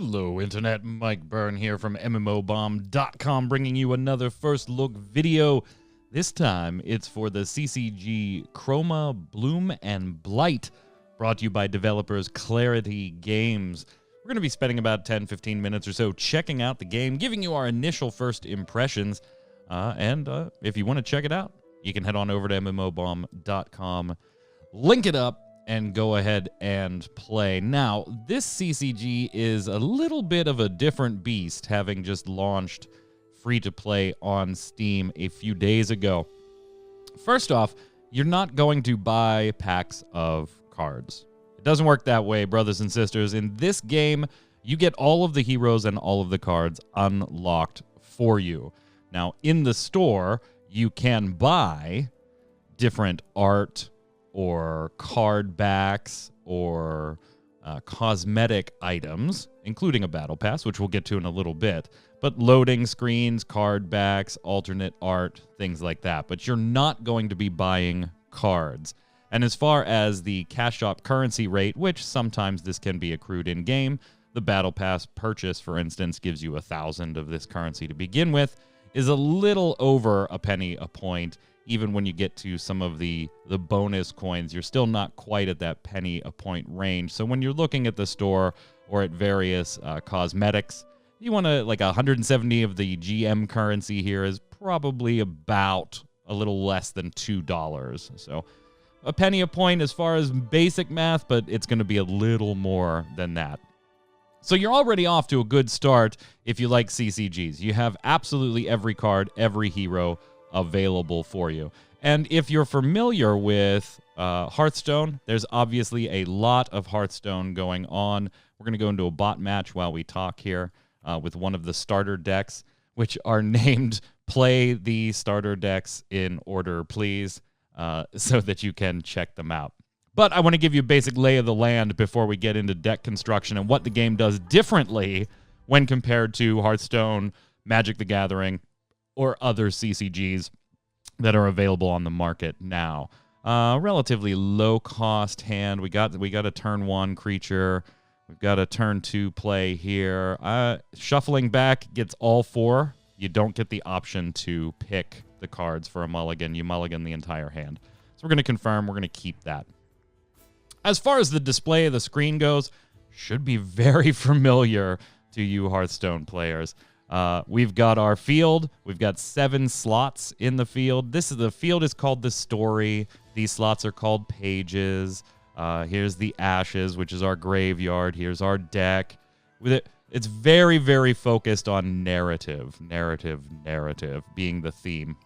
Hello, Internet. Mike Byrne here from MMOBomb.com, bringing you another first look video. This time, it's for the CCG Chroma, Bloom, and Blight, brought to you by developers Clarity Games. We're going to be spending about 10-15 minutes or so checking out the game, giving you our initial first impressions, and if you want to check it out, you can head on over to MMOBomb.com, link it up, and go ahead and play. Now, this CCG is a little bit of a different beast, having just launched free-to-play on Steam a few days ago. First off, you're not going to buy packs of cards. It doesn't work that way, brothers and sisters. In this game, you get all of the heroes and all of the cards unlocked for you. Now, in the store, you can buy different art or card backs or cosmetic items, including a battle pass, which we'll get to in a little bit, but loading screens, card backs, alternate art, things like that. But you're not going to be buying cards. And as far as the cash shop currency rate, which sometimes this can be accrued in-game, the battle pass purchase, for instance, gives you 1,000 of this currency to begin with, is a little over a penny a point. Even when you get to some of the bonus coins, you're still not quite at that penny a point range. So when you're looking at the store or at various cosmetics, you want to, like 170 of the GM currency here is probably about a little less than $2. So a penny a point as far as basic math, but it's going to be a little more than that. So you're already off to a good start if you like CCGs. You have absolutely every card, every hero available for you. And if you're familiar with Hearthstone, there's obviously a lot of Hearthstone going on. We're going to go into a bot match while we talk here with one of the starter decks, which are named Play the Starter Decks in Order, Please, so that you can check them out. But I want to give you a basic lay of the land before we get into deck construction and what the game does differently when compared to Hearthstone, Magic the Gathering, or other CCGs that are available on the market now. Relatively low-cost hand. We got a turn 1 creature. We've got a turn 2 play here. Shuffling back gets all 4. You don't get the option to pick the cards for a mulligan. You mulligan the entire hand. So we're going to confirm. We're going to keep that. As far as the display of the screen goes, should be very familiar to you Hearthstone players. We've got our field. We've got 7 slots in the field. The field is called the story. These slots are called pages. Here's the ashes, which is our graveyard. Here's our deck. It's very, very focused on narrative being the theme.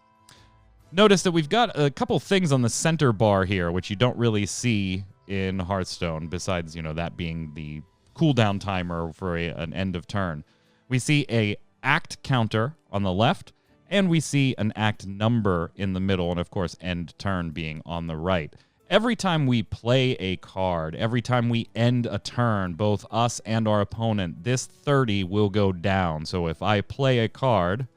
Notice that we've got a couple things on the center bar here, which you don't really see in Hearthstone, besides, that being the cooldown timer for an end of turn. We see a act counter on the left, and we see an act number in the middle, and of course end turn being on the right. Every time we play a card, every time we end a turn, both us and our opponent, this 30 will go down. So if I play a card,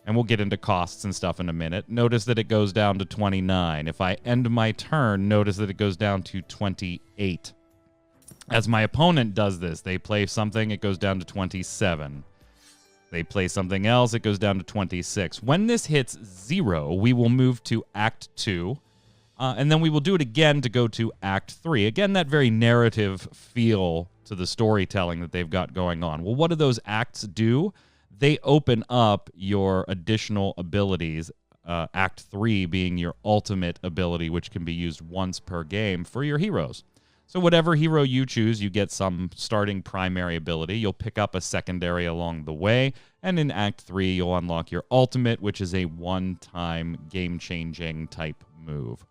and we'll get into costs and stuff in a minute, notice that it goes down to 29. If I end my turn, notice that it goes down to 28. As my opponent does this, they play something, it goes down to 27. They play something else, it goes down to 26. When this hits 0, we will move to Act 2, and then we will do it again to go to Act 3. Again, that very narrative feel to the storytelling that they've got going on. Well, what do those acts do? They open up your additional abilities, Act 3 being your ultimate ability, which can be used once per game for your heroes. So whatever hero you choose, you get some starting primary ability. You'll pick up a secondary along the way, and in Act 3, you'll unlock your ultimate, which is a one-time game-changing type move.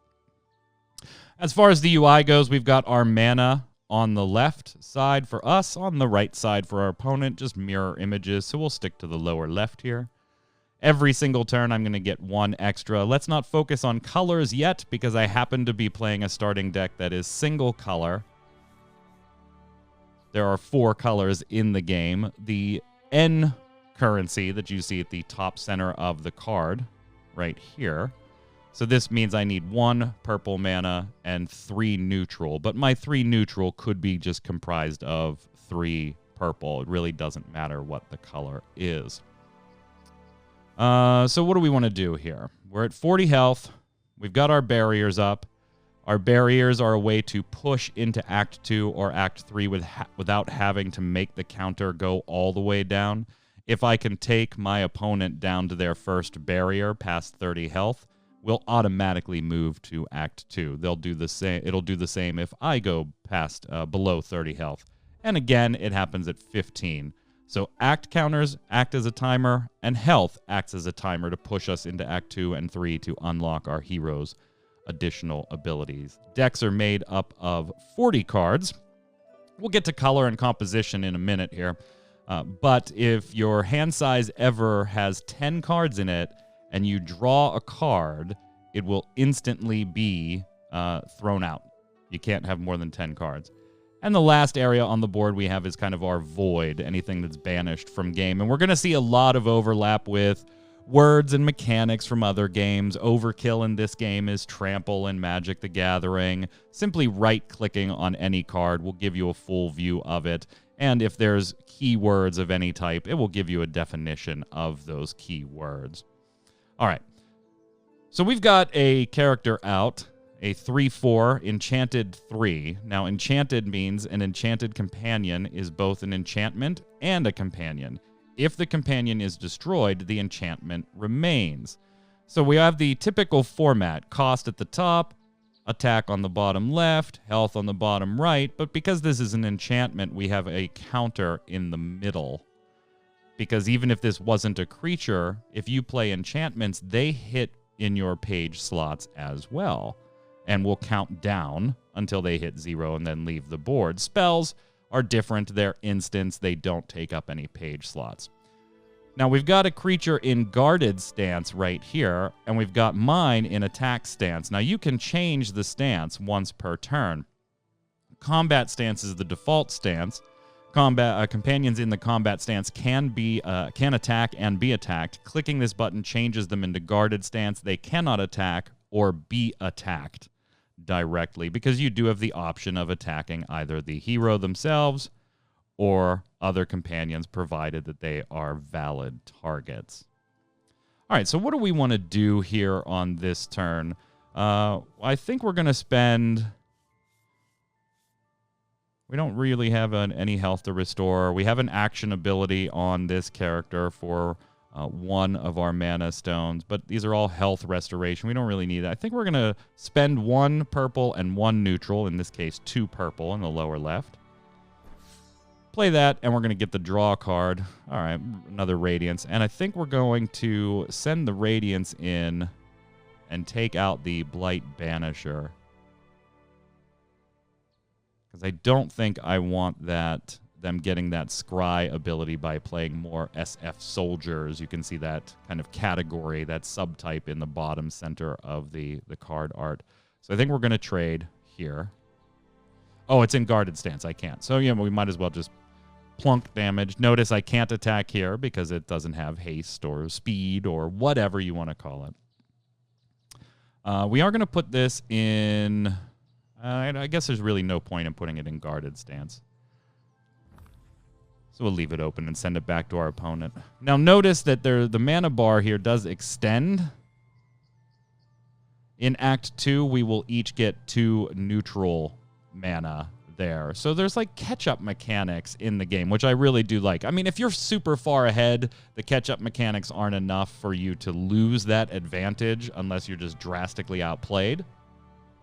As far as the UI goes, we've got our mana on the left side for us, on the right side for our opponent, just mirror images, so we'll stick to the lower left here. Every single turn, I'm going to get 1 extra. Let's not focus on colors yet, because I happen to be playing a starting deck that is single color. There are 4 colors in the game. The N currency that you see at the top center of the card, right here, So this means I need 1 purple mana and 3 neutral. But my 3 neutral could be just comprised of 3 purple. It really doesn't matter what the color is. So what do we want to do here? We're at 40 health. We've got our barriers up. Our barriers are a way to push into Act 2 or Act 3 without having to make the counter go all the way down. If I can take my opponent down to their first barrier past 30 health, we'll automatically move to Act 2. They'll do the same. It'll do the same if I go past below 30 health. And again, it happens at 15. So act counters act as a timer, and health acts as a timer to push us into Act 2 and 3 to unlock our heroes' additional abilities. Decks are made up of 40 cards. We'll get to color and composition in a minute here. But if your hand size ever has 10 cards in it and you draw a card, it will instantly be thrown out. You can't have more than 10 cards. And the last area on the board we have is kind of our void, anything that's banished from game. And we're going to see a lot of overlap with words and mechanics from other games. Overkill in this game is trample in Magic the Gathering. Simply right-clicking on any card will give you a full view of it. And if there's keywords of any type, it will give you a definition of those keywords. All right. So we've got a character out, a 3/4 enchanted 3. Now, enchanted means an enchanted companion is both an enchantment and a companion. If the companion is destroyed, the enchantment remains. So we have the typical format: cost at the top, attack on the bottom left, health on the bottom right. But because this is an enchantment, we have a counter in the middle. Because even if this wasn't a creature, if you play enchantments, they hit in your page slots as well, and will count down until they hit 0 and then leave the board. Spells are different. They're instants. They don't take up any page slots. Now, we've got a creature in guarded stance right here, and we've got mine in attack stance. Now, you can change the stance once per turn. Combat stance is the default stance. Companions in the combat stance can attack and be attacked. Clicking this button changes them into guarded stance. They cannot attack or be attacked directly, because you do have the option of attacking either the hero themselves or other companions, provided that they are valid targets. All right, so what do we want to do here on this turn? I think we're going to spend... We don't really have any health to restore. We have an action ability on this character for one of our mana stones, but these are all health restoration. We don't really need that. I think we're going to spend 1 purple and 1 neutral, in this case 2 purple in the lower left. Play that, and we're going to get the draw card. All right, another Radiance. And I think we're going to send the Radiance in and take out the Blight Banisher, because I don't think I want them getting that scry ability by playing more SF soldiers. You can see that kind of category, that subtype in the bottom center of the card art. So I think we're going to trade here. Oh, it's in guarded stance. I can't. So, yeah, we might as well just plunk damage. Notice I can't attack here because it doesn't have haste or speed or whatever you want to call it. We are going to put this in... I guess there's really no point in putting it in guarded stance. So we'll leave it open and send it back to our opponent. Now notice that the mana bar here does extend. In Act 2, we will each get 2 neutral mana there. So there's like catch-up mechanics in the game, which I really do like. I mean, if you're super far ahead, the catch-up mechanics aren't enough for you to lose that advantage unless you're just drastically outplayed.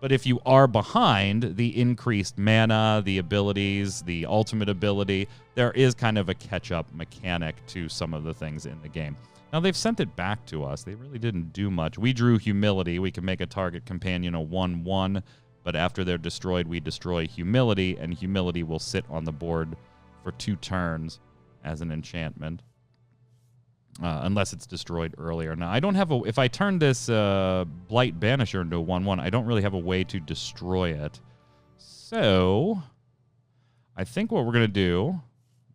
But if you are behind, the increased mana, the abilities, the ultimate ability, there is kind of a catch-up mechanic to some of the things in the game. Now, they've sent it back to us. They really didn't do much. We drew Humility. We can make a target companion a 1/1, but after they're destroyed, we destroy Humility, and Humility will sit on the board for 2 turns as an enchantment. Unless it's destroyed earlier. Now, I don't have a... If I turn this Blight Banisher into a 1/1, I don't really have a way to destroy it. So, I think what we're going to do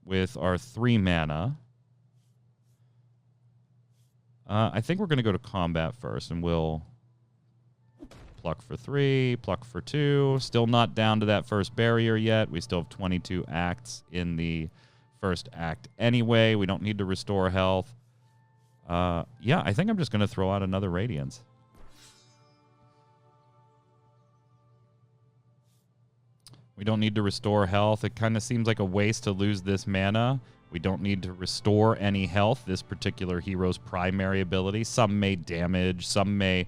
with our 3 mana... I think we're going to go to combat first, and we'll pluck for 3, pluck for 2. Still not down to that first barrier yet. We still have 22 acts in the first act anyway. We don't need to restore health. Yeah, I think I'm just going to throw out another Radiance. We don't need to restore health. It kind of seems like a waste to lose this mana. We don't need to restore any health, this particular hero's primary ability. Some may damage, some may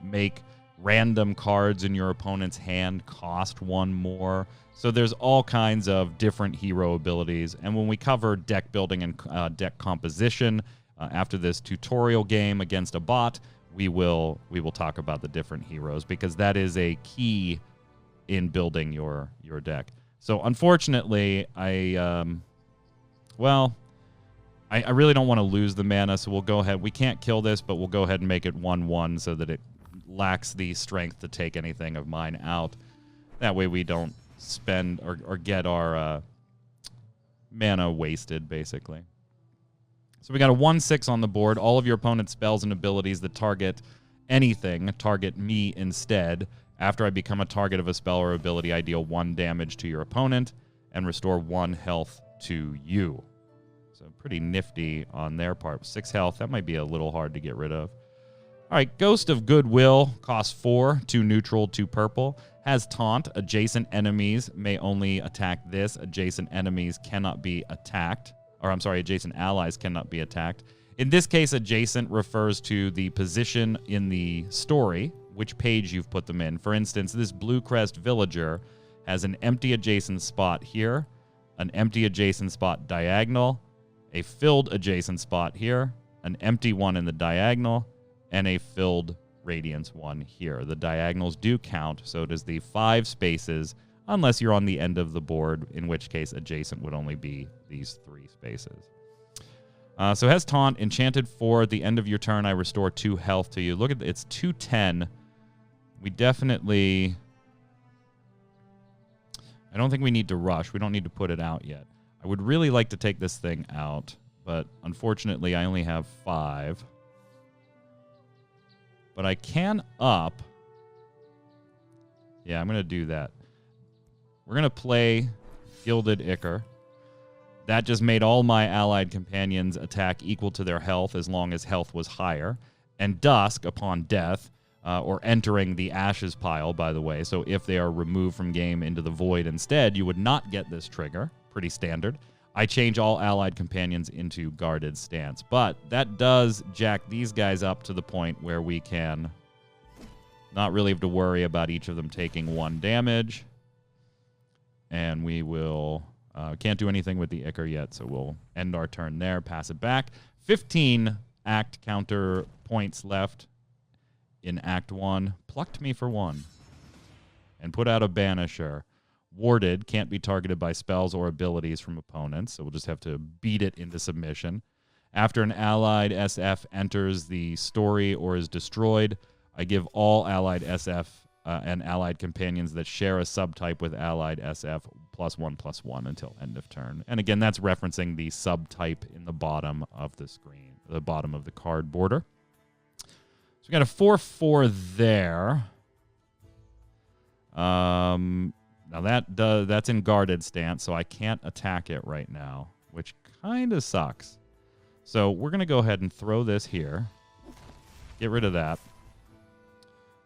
make random cards in your opponent's hand cost 1 more. So there's all kinds of different hero abilities. And when we cover deck building and deck composition after this tutorial game against a bot, we will talk about the different heroes, because that is a key in building your deck. So unfortunately, I really don't want to lose the mana, so we'll go ahead. We can't kill this, but we'll go ahead and make it 1/1 so that it lacks the strength to take anything of mine out. That way we don't spend or get our mana wasted, basically. So we got a 1/6 on the board. All of your opponent's spells and abilities that target anything target me instead. After I become a target of a spell or ability, I deal 1 damage to your opponent and restore 1 health to you. So pretty nifty on their part. 6 health, that might be a little hard to get rid of. All right, Ghost of Goodwill costs 4, 2 neutral, 2 purple. Has taunt. Adjacent enemies may only attack this. Adjacent enemies cannot be attacked. Or I'm sorry, adjacent allies cannot be attacked. In this case, adjacent refers to the position in the story, which page you've put them in. For instance, this Blue Crest villager has an empty adjacent spot here, an empty adjacent spot diagonal, a filled adjacent spot here, an empty one in the diagonal, and a filled radiance one here. The diagonals do count, so it is the 5 spaces, unless you're on the end of the board, in which case adjacent would only be these 3 spaces. So it has taunt, enchanted 4. At the end of your turn, I restore 2 health to you. Look at it's 210. We definitely... I don't think we need to rush. We don't need to put it out yet. I would really like to take this thing out, but unfortunately I only have 5. But I can up. Yeah, I'm going to do that. We're going to play Gilded Ichor. That just made all my allied companions attack equal to their health as long as health was higher. And Dusk, upon death, or entering the Ashes pile, by the way. So if they are removed from game into the Void instead, you would not get this trigger. Pretty standard. I change all allied companions into Guarded Stance. But that does jack these guys up to the point where we can not really have to worry about each of them taking 1 damage. And we will... can't do anything with the Ichor yet, so we'll end our turn there, pass it back. 15 act counter points left in Act 1. Plucked me for 1. And put out a Banisher. Warded, can't be targeted by spells or abilities from opponents, so we'll just have to beat it into submission. After an allied SF enters the story or is destroyed, I give all allied SF and allied companions that share a subtype with allied SF +1/+1 until end of turn. And again, that's referencing the subtype in the bottom of the screen, the bottom of the card border. So we got a 4/4 there. Now that's in Guarded Stance, so I can't attack it right now, which kind of sucks. So we're going to go ahead and throw this here. Get rid of that.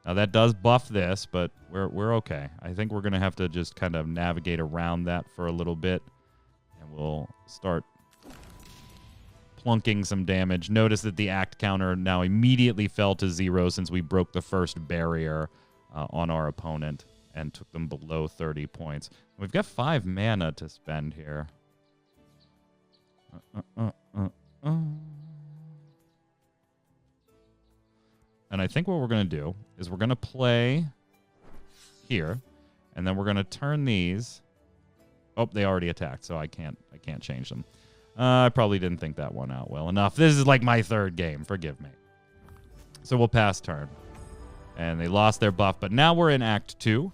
Now that does buff this, but we're okay. I think we're going to have to just kind of navigate around that for a little bit, and we'll start plunking some damage. Notice that the act counter now immediately fell to 0 since we broke the first barrier on our opponent and took them below 30 points. We've got 5 mana to spend here. And I think what we're going to do is we're going to play here, and then we're going to turn these. Oh, they already attacked, so I can't change them. I probably didn't think that one out well enough. This is like my 3rd game. Forgive me. So we'll pass turn. And they lost their buff, but now we're in Act 2.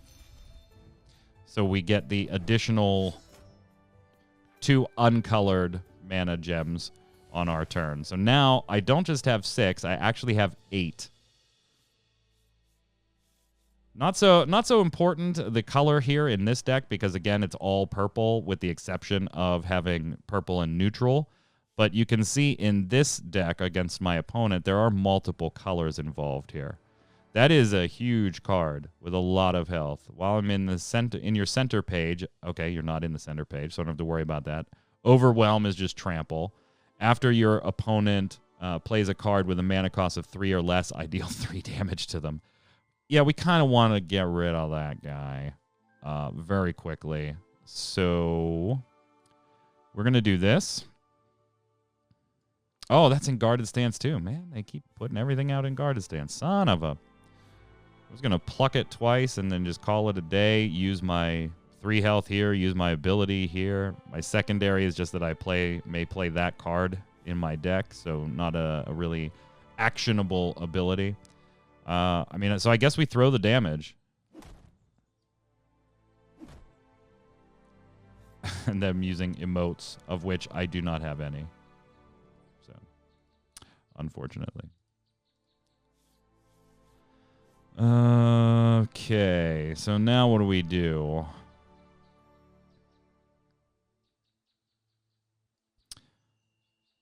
So we get the additional 2 uncolored mana gems on our turn. So now I don't just have 6, I actually have 8. Not so important the color here in this deck because again it's all purple with the exception of having purple and neutral. But you can see in this deck against my opponent there are multiple colors involved here. That is a huge card with a lot of health. While I'm in the center, in your center page, okay, you're not in the center page, so I don't have to worry about that. Overwhelm is just trample. After your opponent plays a card with a mana cost of 3 or less, I deal 3 damage to them. Yeah, we kind of want to get rid of that guy very quickly. So we're going to do this. Oh, that's in guarded stance too. Man, they keep putting everything out in guarded stance. Son of a... I was going to pluck it twice and then just call it a day, use my 3 health here, use my ability here. My secondary is just that I may play that card in my deck, so not a really actionable ability. I mean, so I guess we throw the damage. And them using emotes, of which I do not have any. So, unfortunately. Okay, so now what do we do?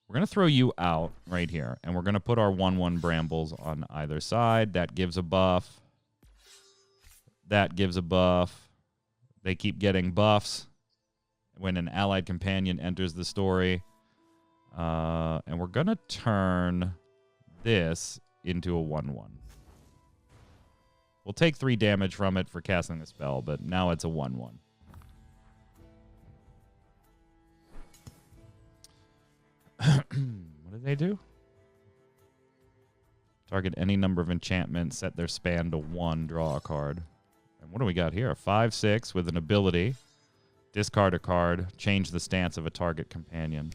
We're going to throw you out right here, and we're going to put our 1/1 brambles on either side. That gives a buff. That gives a buff. They keep getting buffs when an allied companion enters the story. And we're going to turn this into a 1/1. We'll take 3 damage from it for casting the spell, but now it's a 1/1. What did they do? Target any number of enchantments, set their span to 1, draw a card. And what do we got here? 5/6 with an ability. Discard a card, change the stance of a target companion.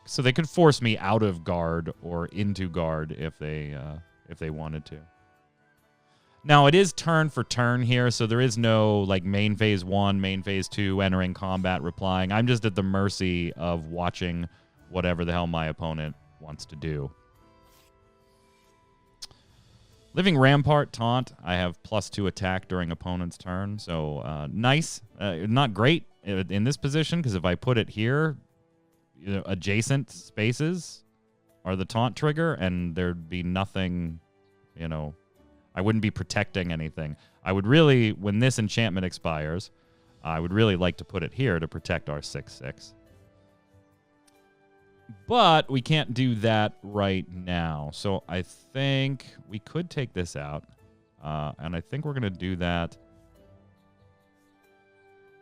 So they could force me out of guard or into guard if they wanted to. Now, it is turn for turn here, so there is no, like, main phase 1, main phase 2, entering combat, replying. I'm just at the mercy of watching whatever the hell my opponent wants to do. Living Rampart, taunt. I have +2 attack during opponent's turn, so nice. Not great in this position, because if I put it here, you know, adjacent spaces are the taunt trigger, and there'd be nothing, you know... I wouldn't be protecting anything. I would really, when this enchantment expires, I would really like to put it here to protect our 6/6. But we can't do that right now. So I think we could take this out. And I think we're going to do that.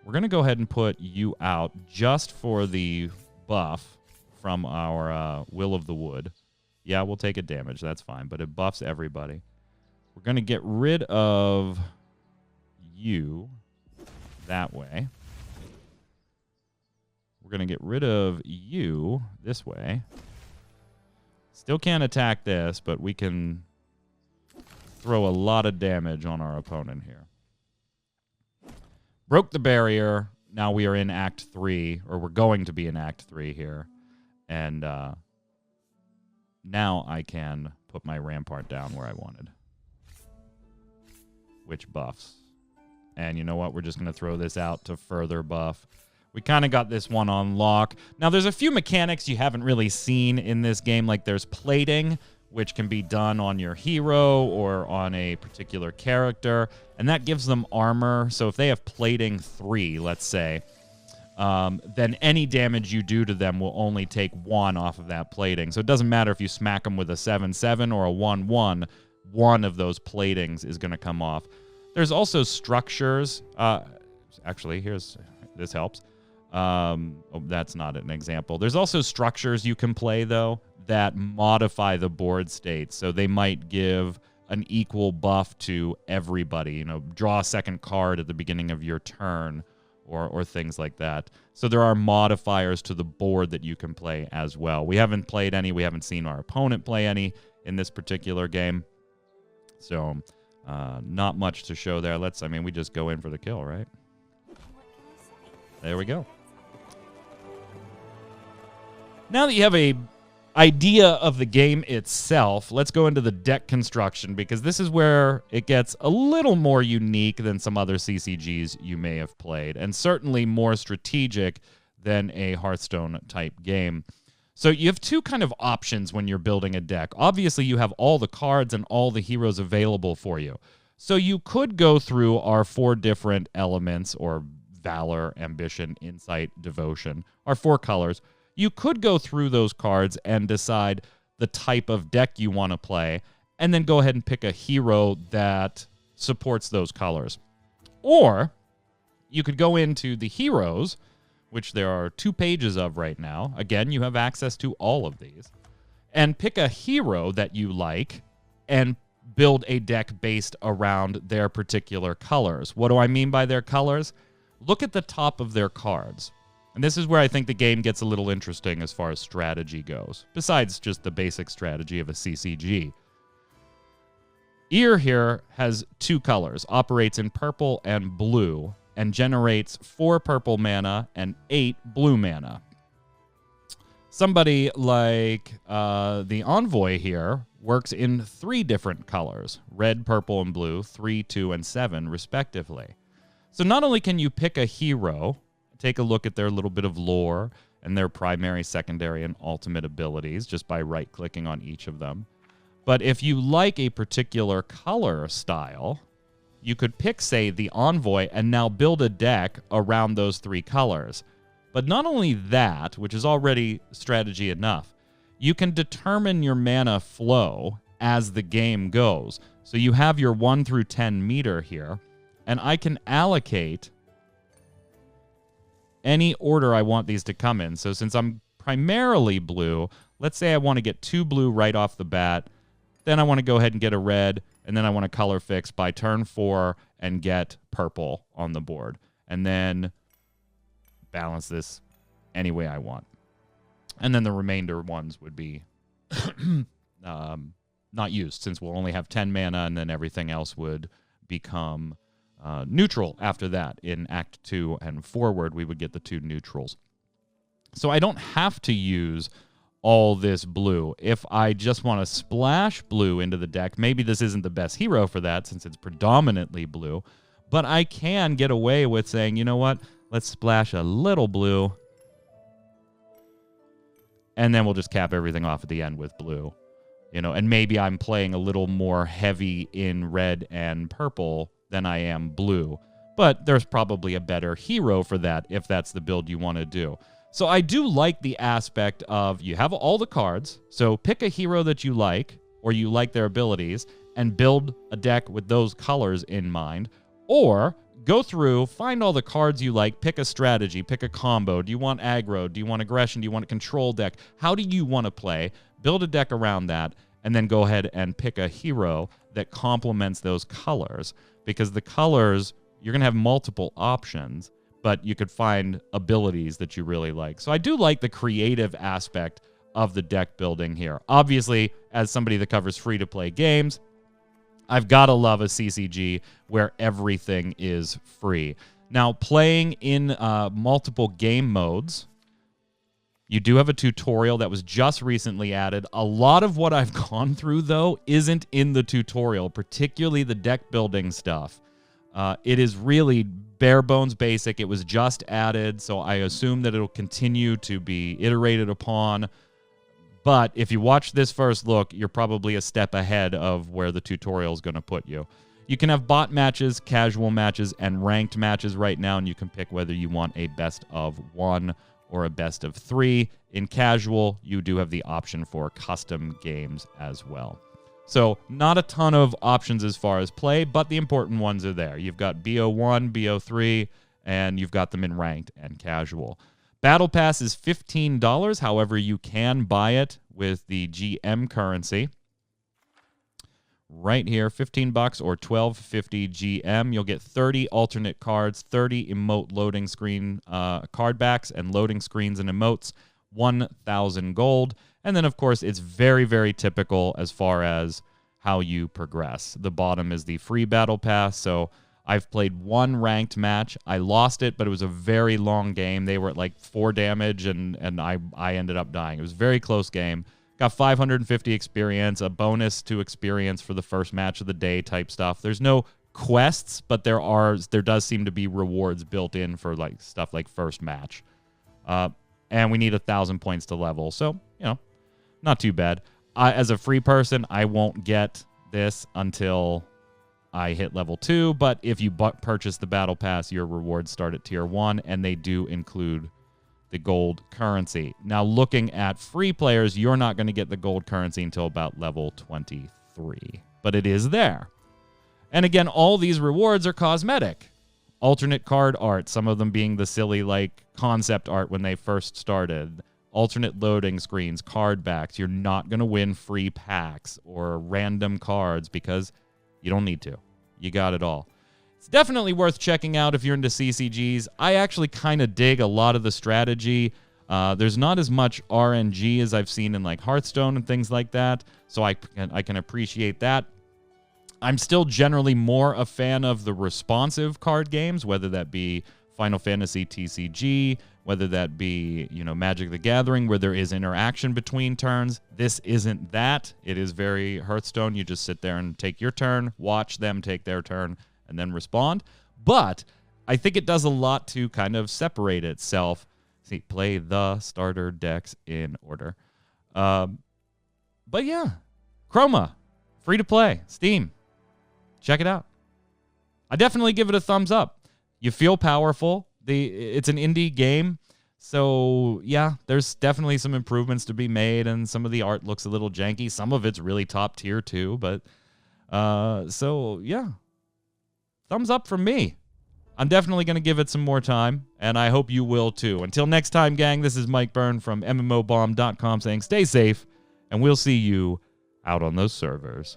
We're going to go ahead and put you out just for the buff from our Will of the Wood. Yeah, we'll take a damage. That's fine. But it buffs everybody. We're going to get rid of you that way. We're going to get rid of you this way. Still can't attack this, but we can throw a lot of damage on our opponent here. Broke the barrier. Now we are in Act 3, or we're going to be in Act 3 here. And now I can put my Rampart down where I wanted. Which buffs. And you know what? We're just going to throw this out to further buff. We kind of got this one on lock. Now, there's a few mechanics you haven't really seen in this game. Like there's plating, which can be done on your hero or on a particular character. And that gives them armor. So if they have plating 3, let's say, then any damage you do to them will only take 1 off of that plating. So it doesn't matter if you smack them with a 7/7 or a 1/1. One of those platings is going to come off. There's also structures. Actually, this helps. Oh, that's not an example. There's also structures you can play, though, that modify the board state. So they might give an equal buff to everybody. You know, draw a second card at the beginning of your turn or things like that. So there are modifiers to the board that you can play as well. We haven't played any. We haven't seen our opponent play any in this particular game. So, not much to show there. We just go in for the kill, right? There we go. Now that you have a idea of the game itself, let's go into the deck construction, because this is where it gets a little more unique than some other CCGs you may have played, and certainly more strategic than a Hearthstone-type game. So you have two kind of options when you're building a deck. Obviously, you have all the cards and all the heroes available for you. So you could go through our 4 different elements, or Valor, Ambition, Insight, Devotion, our 4 colors. You could go through those cards and decide the type of deck you want to play, and then go ahead and pick a hero that supports those colors. Or you could go into the heroes, which there are 2 pages of right now. Again, you have access to all of these. And pick a hero that you like and build a deck based around their particular colors. What do I mean by their colors? Look at the top of their cards. And this is where I think the game gets a little interesting as far as strategy goes, besides just the basic strategy of a CCG. Ear here has 2 colors, operates in purple and blue, and generates 4 purple mana and 8 blue mana. Somebody like the Envoy here works in 3 different colors, red, purple, and blue, 3, 2, and 7, respectively. So not only can you pick a hero, take a look at their little bit of lore and their primary, secondary, and ultimate abilities just by right-clicking on each of them, but if you like a particular color style, you could pick, say, the Envoy and now build a deck around those 3 colors. But not only that, which is already strategy enough, you can determine your mana flow as the game goes. So you have your 1 through 10 meter here, and I can allocate any order I want these to come in. So since I'm primarily blue, let's say I want to get 2 blue right off the bat, then I want to go ahead and get a red, and then I want to color fix by turn 4 and get purple on the board. And then balance this any way I want. And then the remainder ones would be not used, since we'll only have 10 mana, and then everything else would become neutral after that. In Act 2 and forward, we would get the 2 neutrals. So I don't have to use all this blue. If I just want to splash blue into the deck, maybe this isn't the best hero for that since it's predominantly blue, but I can get away with saying, you know what, let's splash a little blue, and then we'll just cap everything off at the end with blue. You know, and maybe I'm playing a little more heavy in red and purple than I am blue, but there's probably a better hero for that if that's the build you want to do. So I do like the aspect of you have all the cards, so pick a hero that you like, or you like their abilities, and build a deck with those colors in mind. Or go through, find all the cards you like, pick a strategy, pick a combo. Do you want aggro? Do you want aggression? Do you want a control deck? How do you want to play? Build a deck around that, and then go ahead and pick a hero that complements those colors. Because the colors, you're going to have multiple options, but you could find abilities that you really like. So I do like the creative aspect of the deck building here. Obviously, as somebody that covers free-to-play games, I've got to love a CCG where everything is free. Now, playing in multiple game modes, you do have a tutorial that was just recently added. A lot of what I've gone through, though, isn't in the tutorial, particularly the deck building stuff. It is really bare bones basic. It was just added, so I assume that it'll continue to be iterated upon. But if you watch this first look, you're probably a step ahead of where the tutorial is going to put you. You can have bot matches, casual matches, and ranked matches right now, and you can pick whether you want a best of 1 or a best of 3. In casual, you do have the option for custom games as well. So not a ton of options as far as play, but the important ones are there. You've got BO1, BO3, and you've got them in ranked and casual. Battle Pass is $15. However, you can buy it with the GM currency. Right here, $15 or $12.50 GM. You'll get 30 alternate cards, 30 emote loading screen card backs and loading screens and emotes, 1,000 gold. And then, of course, it's very, very typical as far as how you progress. The bottom is the free battle pass. So I've played 1 ranked match. I lost it, but it was a very long game. They were at like 4 damage, and I ended up dying. It was a very close game. Got 550 experience, a bonus to experience for the first match of the day type stuff. There's no quests, but there does seem to be rewards built in for like stuff like first match. And we need 1,000 points to level. So, you know, not too bad. As a free person, I won't get this until I hit level 2, but if you purchase the battle pass, your rewards start at tier 1, and they do include the gold currency. Now, looking at free players, you're not going to get the gold currency until about level 23, but it is there. And again, all these rewards are cosmetic. Alternate card art, some of them being the silly like concept art when they first started. Alternate loading screens, card backs. You're not going to win free packs or random cards because you don't need to. You got it all. It's definitely worth checking out if you're into CCGs. I actually kind of dig a lot of the strategy. There's not as much RNG as I've seen in like Hearthstone and things like that, so I can appreciate that. I'm still generally more a fan of the responsive card games, whether that be Final Fantasy TCG, whether that be, you know, Magic the Gathering, where there is interaction between turns. This isn't that. It is very Hearthstone. You just sit there and take your turn, watch them take their turn, and then respond. But I think it does a lot to kind of separate itself. See, play the starter decks in order. But yeah, Chroma, free to play, Steam. Check it out. I definitely give it a thumbs up. You feel powerful. It's an indie game. So yeah, there's definitely some improvements to be made, and some of the art looks a little janky. Some of it's really top tier too, but so yeah. Thumbs up from me. I'm definitely going to give it some more time, and I hope you will too. Until next time, gang, this is Mike Byrne from MMOBomb.com saying stay safe, and we'll see you out on those servers.